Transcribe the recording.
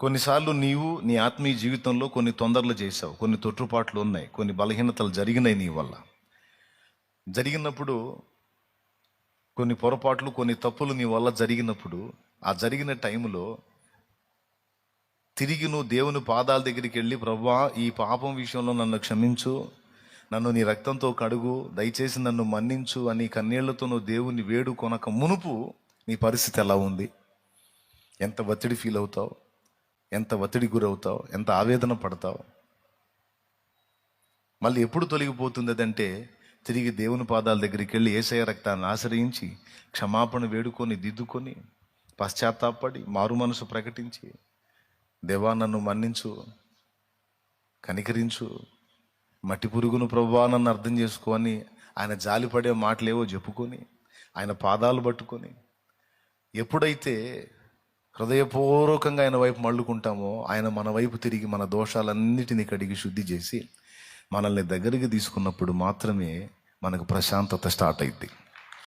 కొన్నిసార్లు నీవు నీ ఆత్మీయ జీవితంలో కొన్ని తొందరలు చేసావు, కొన్ని తొట్టుపాట్లు ఉన్నాయి, కొన్ని బలహీనతలు జరిగినాయి నీ వల్ల. జరిగినప్పుడు కొన్ని పొరపాట్లు, కొన్ని తప్పులు నీ వల్ల జరిగినప్పుడు, ఆ జరిగిన టైంలో తిరిగి నువ్వు దేవుని పాదాల దగ్గరికి వెళ్ళి, ప్రభువా ఈ పాపం విషయంలో నన్ను క్షమించు, నన్ను నీ రక్తంతో కడుగు, దయచేసి నన్ను మన్నించు అని కన్నీళ్లతో నువ్వు దేవుని వేడుకొనక మునుపు నీ పరిస్థితి ఎలా ఉంది? ఎంత ఒత్తిడి ఫీల్ అవుతావు, ఎంత ఒత్తిడి గురవుతావు, ఎంత ఆవేదన పడతావు? మళ్ళీ ఎప్పుడు తొలగిపోతుంది అదంటే, తిరిగి దేవుని పాదాల దగ్గరికి వెళ్ళి యేసయ్య రక్తాన్ని ఆశ్రయించి క్షమాపణ వేడుకొని దిద్దుకొని పశ్చాత్తాపడి మారు మనసు ప్రకటించి, దేవా నన్ను మన్నించు, కనికరించు, మట్టి పురుగును ప్రభువా నన్ను అర్థం చేసుకొని ఆయన జాలిపడే మాటలేవో చెప్పుకొని ఆయన పాదాలు పట్టుకొని ఎప్పుడైతే హృదయపూర్వకంగా ఆయన వైపు మళ్ళుకుంటామో, ఆయన మన వైపు తిరిగి మన దోషాలన్నిటినీ కడిగి శుద్ధి చేసి మనల్ని దగ్గరికి తీసుకున్నప్పుడు మాత్రమే మనకు ప్రశాంతత స్టార్ట్ అయింది.